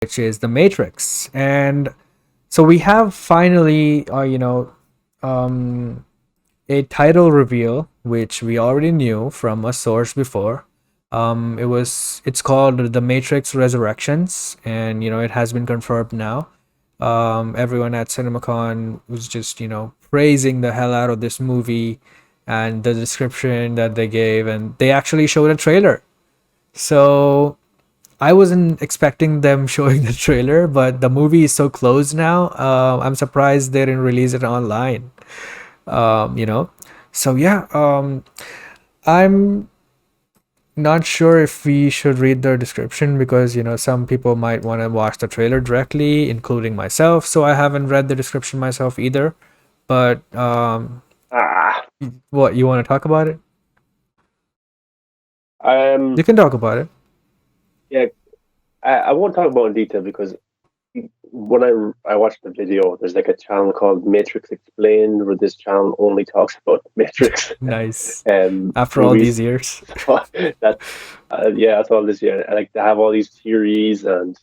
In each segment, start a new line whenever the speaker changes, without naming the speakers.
which is The Matrix. And so we have finally, a title reveal, which we already knew from a source before. It's called The Matrix Resurrections, and it has been confirmed now. Everyone at CinemaCon was just praising the hell out of this movie and the description that they gave, and they actually showed a trailer. So I wasn't expecting them showing the trailer, but the movie is so close now. I'm surprised they didn't release it online. Um, you know, so yeah, I'm not sure if we should read the description because some people might want to watch the trailer directly, including myself. So I haven't read the description myself either. But
Ah,
what you want to talk about it? You
um,
can talk about it.
yeah, I won't talk about it in detail because when I watched the video, there's like a channel called Matrix Explained, where this channel only talks about Matrix
Nice. After all
movies.
these years.
So that yeah, that's all this year. Like they have all these theories and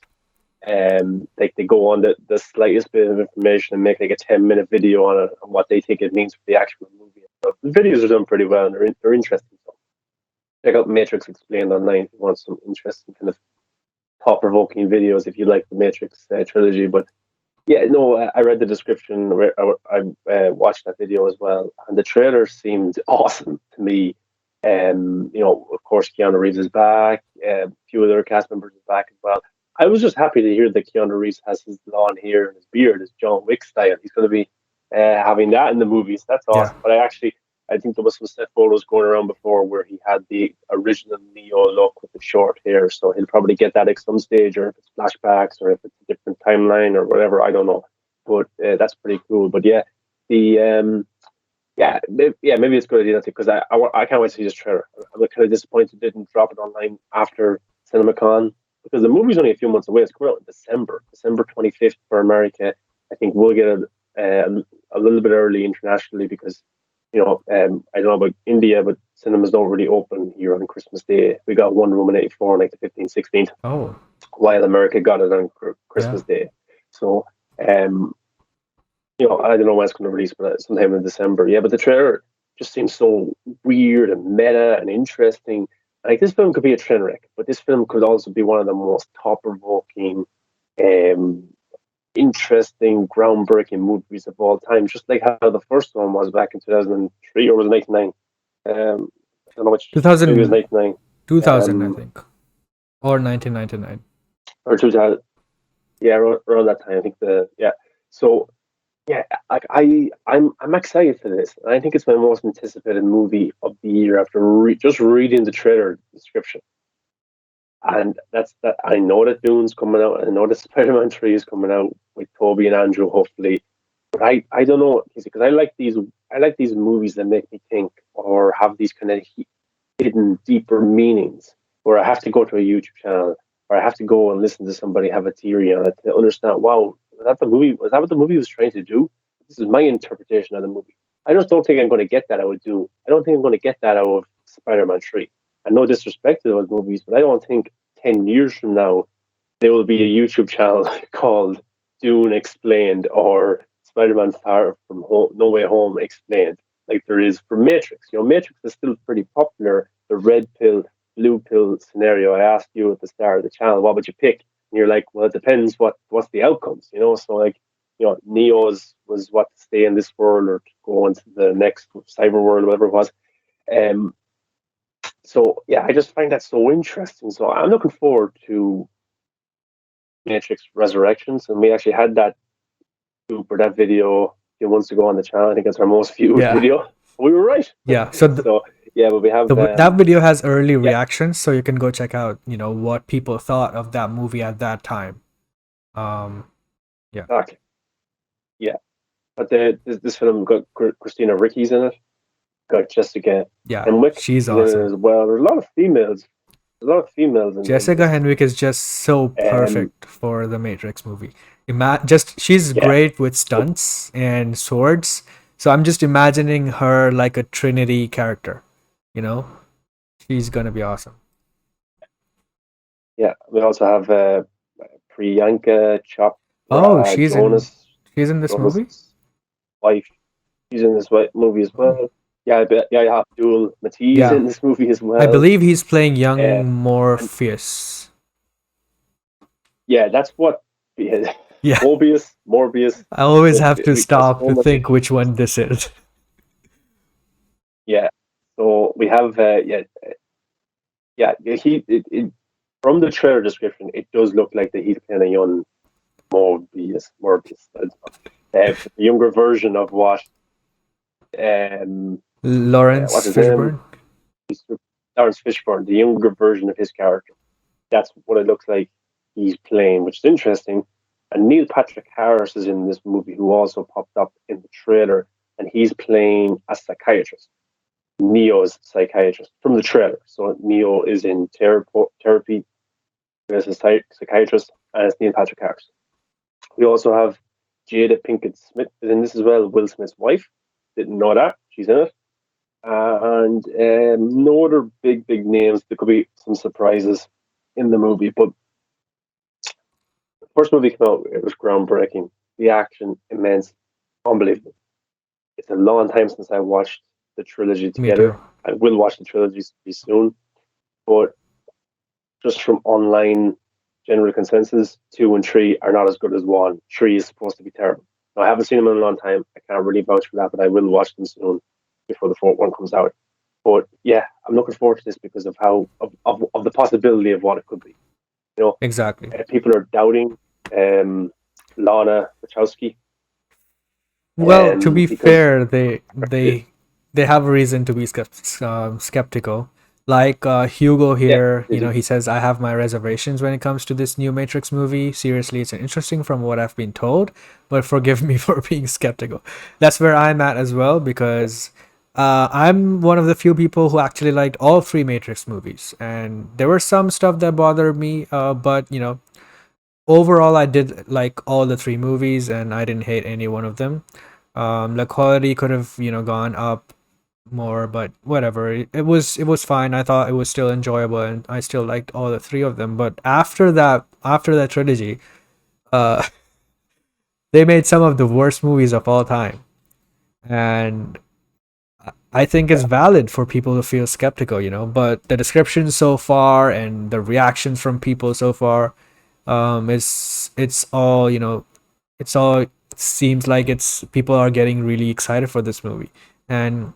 like they go on the slightest bit of information and make like a 10-minute video on it on what they think it means for the actual movie. So the videos are done pretty well and they're interesting. So check out Matrix Explained online if you want some interesting kind of thought provoking videos if you like the Matrix trilogy. But yeah, no, I read the description. I watched that video as well, and the trailer seemed awesome to me. Of course, Keanu Reeves is back. A few other cast members is back as well. I was just happy to hear that Keanu Reeves has his long hair and his beard, his John Wick style. He's going to be having that in the movies. That's
Yeah.
awesome. But I think there was some set photos going around before where he had the original Neo look with the short hair. So he'll probably get that at some stage, or if it's flashbacks, or if it's a different timeline, or whatever. I don't know, but that's pretty cool. But yeah, the maybe it's a good idea because I can't wait to see this trailer. I'm kind of disappointed they didn't drop it online after CinemaCon because the movie's only a few months away. It's coming out in December 25th for America. I think we'll get it a little bit early internationally because I don't know about India, but cinemas don't really open here on Christmas Day. We got one room in 84 like the 15th, 16th,
Oh,
while America got it on
yeah.
Christmas Day. So, um, I don't know when it's going to release, but sometime in December. Yeah, but the trailer just seems so weird and meta and interesting. Like this film could be a train wreck, but this film could also be one of the most thought-provoking, um, interesting, groundbreaking movies of all time. Just like how the first one was back in 2003 or was it 99? I don't know which. Maybe it was
2000,
99.
2000, I
Um,
think, or 1999.
or 2000. Yeah, around that time. I think So yeah, like I'm excited for this. I think it's my most anticipated movie of the year after just reading the trailer description. And that's that. I know that Dune's coming out. I know that Spider-Man 3 is coming out with Toby and Andrew, hopefully. But I don't know because I like these movies that make me think or have these kind of hidden deeper meanings where I have to go to a YouTube channel or I have to go and listen to somebody have a theory on it to understand, wow, was that what the movie was trying to do? This is my interpretation of the movie. I just don't think I'm going to get that out of Dune. I don't think I'm going to get that out of Spider-Man 3. And no disrespect to those movies, but I don't think 10 years from now there will be a YouTube channel called Dune Explained or Spider-Man Far From Home, No Way Home Explained, like there is for Matrix. Matrix is still pretty popular. The red pill, blue pill scenario. I asked you at the start of the channel, what would you pick? And you're like, well, it depends what's the outcomes. So like, Neo's was what to stay in this world or to go into the next cyber world, whatever it was. Um, so yeah, I just find that so interesting. So I'm looking forward to Matrix Resurrections, and we actually had that for that video a few months ago on the channel. I think it's our most viewed
Yeah.
video. We were right.
Yeah. So
So yeah, but we have
that video has early
yeah,
reactions, so you can go check out, what people thought of that movie at that time. Um, yeah.
okay, yeah. But this film got Christina Ricci's in it. Got Jessica
Yeah,
Henwick
she's
is in it
awesome.
as well. There's a lot of females. There's a lot of females in
Jessica
this.
Henwick is just so
Um,
perfect for the Matrix movie. Just she's
yeah,
great with stunts and swords. So I'm just imagining her like a Trinity character. You know, she's gonna be awesome.
yeah. We also have Priyanka
Oh,
Chopra
she's in this movie?
Jonas's wife. She's in this movie as
Oh.
well. Yeah, yeah, Abdul Mattee's
Yeah.
in this movie as
I
well.
believe he's playing
Uh,
young
and
Morpheus.
yeah, that's what yeah,
Yeah.
Morbius.
I always
So
have to
there's
stop
so
to
much.
think which one this is.
Yeah. So we have from the trailer description, it does look like that he's playing a young Morbius. The younger version of what's
Lawrence
his name?
Fishburne?
Lawrence Fishburne, the younger version of his character. That's what it looks like he's playing, which is interesting. And Neil Patrick Harris is in this movie, who also popped up in the trailer, and he's playing a psychiatrist. Neo's psychiatrist from the trailer. So Neo is in therapy as a psychiatrist, and it's Neil Patrick Harris. We also have Jada Pinkett Smith is in this as well, Will Smith's wife. Didn't know that. She's in it. And no other big names. There could be some surprises in the movie, but the first movie came out, it was groundbreaking. The action, immense, unbelievable. It's a long time since I watched the trilogy
Me too.
together. I will watch the trilogy soon, but just from online general consensus, two and three are not as good as one. Three is supposed to be terrible. Now, I haven't seen them in a long time. I can't really vouch for that, but I will watch them soon before the fourth one comes out. But yeah, I'm looking forward to this because of of the possibility of what it could be. You know,
Exactly.
people are doubting Lana Wachowski
Well, to be
because
fair, they have a reason to be skeptical. Like Hugo
yeah,
here,
they do.
he says I have my reservations when it comes to this new Matrix movie. Seriously, it's interesting from what I've been told, but forgive me for being skeptical. That's where I'm at as well because I'm one of the few people who actually liked all three Matrix movies, and there were some stuff that bothered me. But overall, I did like all the three movies, and I didn't hate any one of them. The quality could have gone up more, but whatever. It was fine. I thought it was still enjoyable, and I still liked all the three of them. But after that trilogy, uh, they made some of the worst movies of all time, and I think it's
Yeah,
valid for people to feel skeptical, But the description so far and the reactions from people so far, it's all it's all seems like it's people are getting really excited for this movie, and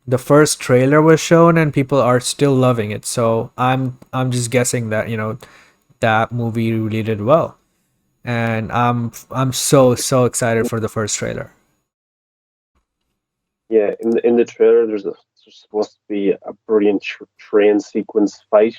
the first trailer was shown and people are still loving it. So I'm just guessing that that movie really did well, and I'm so excited for the first trailer.
yeah. In the trailer, there's supposed to be a brilliant train sequence fight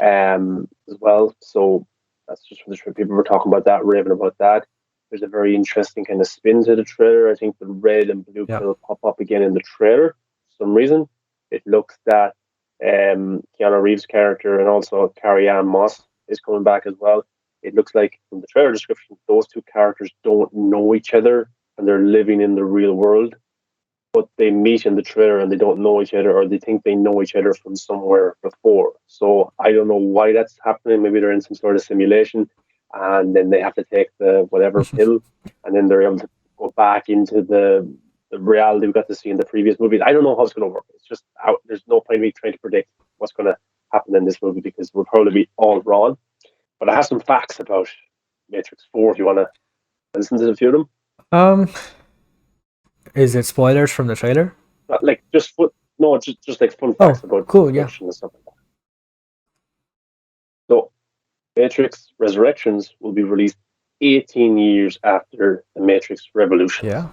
as well. So that's just for the trailer. People were talking about that, raving about that. There's a very interesting kind of spin to the trailer. I think the red and blue
Yeah.
pill pop up again in the trailer for some reason. It looks that Keanu Reeves' character and also Carrie Ann Moss is coming back as well. It looks like from the trailer description, those two characters don't know each other and they're living in the real world, but they meet in the trailer and they don't know each other, or they think they know each other from somewhere before. So I don't know why that's happening. Maybe they're in some sort of simulation, and then they have to take the whatever pill, and then they're able to go back into the reality we got to see in the previous movies. I don't know how it's going to work. It's just out. There's no point in me trying to predict what's going to happen in this movie because we'll probably be all wrong. But I have some facts about Matrix 4 if you want to listen to a few of them.
Um, is it spoilers from the trailer?
Like just no, just like fun
Oh,
facts about the
cool. Yeah.
production and stuff like that. So, Matrix Resurrections will be released 18 years after the Matrix Revolutions.
Yeah.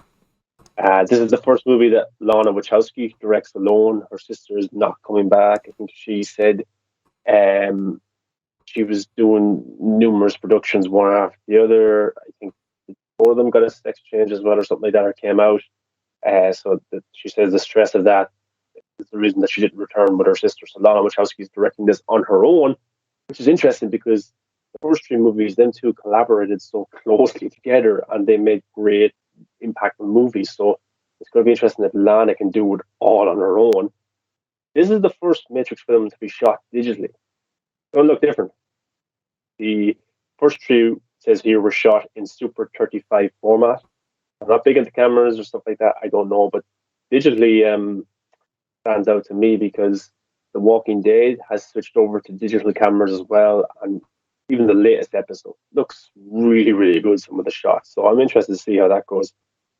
This is the first movie that Lana Wachowski directs alone. Her sister is not coming back. I think she said um, she was doing numerous productions, one after the other. I think one of them got a sex change as well, or something like that, or came out. She says the stress of that is the reason that she didn't return with her sister. So Lana Wachowski is directing this on her own, which is interesting because the first three movies, them two collaborated so closely together and they made great impactful movies. So it's going to be interesting that Lana can do it all on her own. This is the first Matrix film to be shot digitally. It's going to look different. The first three says here were shot in Super 35 format. I'm not big into cameras or stuff like that. I don't know, but digitally stands out to me because The Walking Dead has switched over to digital cameras as well, and even the latest episode looks really, really good. Some of the shots, so I'm interested to see how that goes.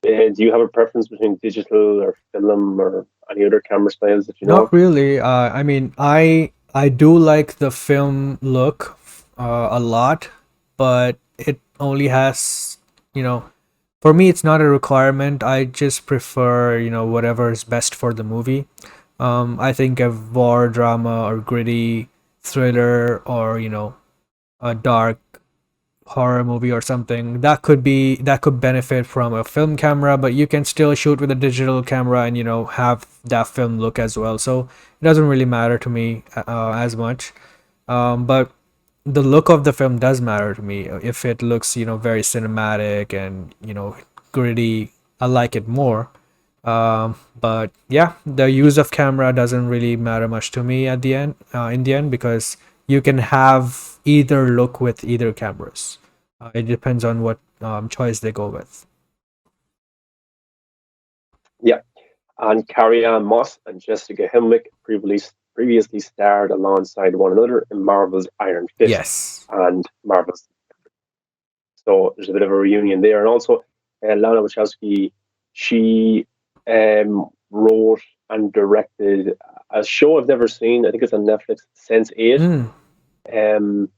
Do you have a preference between digital or film or any other camera styles that you know
Not
of?
really. I mean, I do like the film look a lot, but it only has, you know, for me it's not a requirement. I just prefer, whatever is best for the movie. I think a war drama or gritty thriller or, a dark horror movie or something that could benefit from a film camera, but you can still shoot with a digital camera and have that film look as well, so it doesn't really matter to me as much. But the look of the film does matter to me. If it looks very cinematic and gritty, I like it more. But yeah, the use of camera doesn't really matter much to me at the end, in the end, because you can have either look with either cameras. It depends on what choice they go with.
Yeah, and Carrie-Anne Moss and Jessica Henwick previously starred alongside one another in Marvel's Iron Fist
Yes.
and Marvel's. So there's a bit of a reunion there, and also Lana Wachowski, she wrote and directed a show I've never seen. I think it's on Netflix. Sense8.
Mm,
It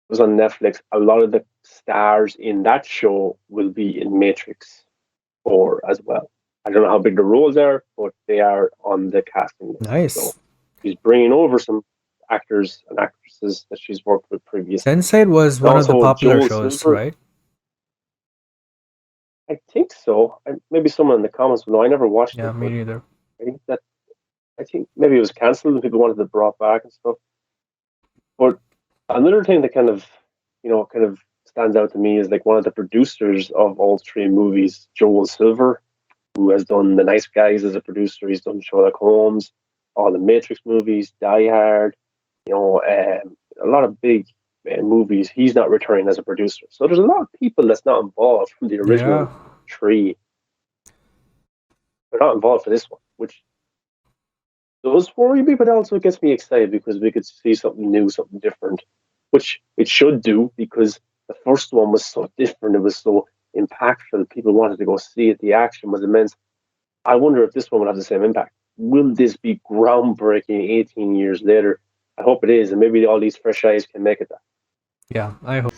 was on Netflix. A lot of the stars in that show will be in Matrix 4 as well. I don't know how big the roles are, but they are on the casting list. So
nice.
she's bringing over some actors and actresses that she's worked with previously.
Sense8 was
And
one of the
also
popular
Joel
shows,
Silver,
right?
I think so. Maybe someone in the comments will know. I never watched
Yeah,
it,
me
but
neither.
I think that I think maybe it was cancelled and people wanted it brought back and stuff. But another thing that kind of stands out to me is like one of the producers of all three movies, Joel Silver, who has done The Nice Guys as a producer. He's done Sherlock Holmes, all the Matrix movies, Die Hard, a lot of big movies. He's not returning as a producer. So there's a lot of people that's not involved from the
Yeah.
original three. They're not involved for this one, which does worry me, but also gets me excited because we could see something new, something different, which it should do because the first one was so different. It was so impactful. People wanted to go see it. The action was immense. I wonder if this one will have the same impact. Will this be groundbreaking 18 years later? I hope it is, and maybe all these fresh eyes can make it that.
Yeah, I hope.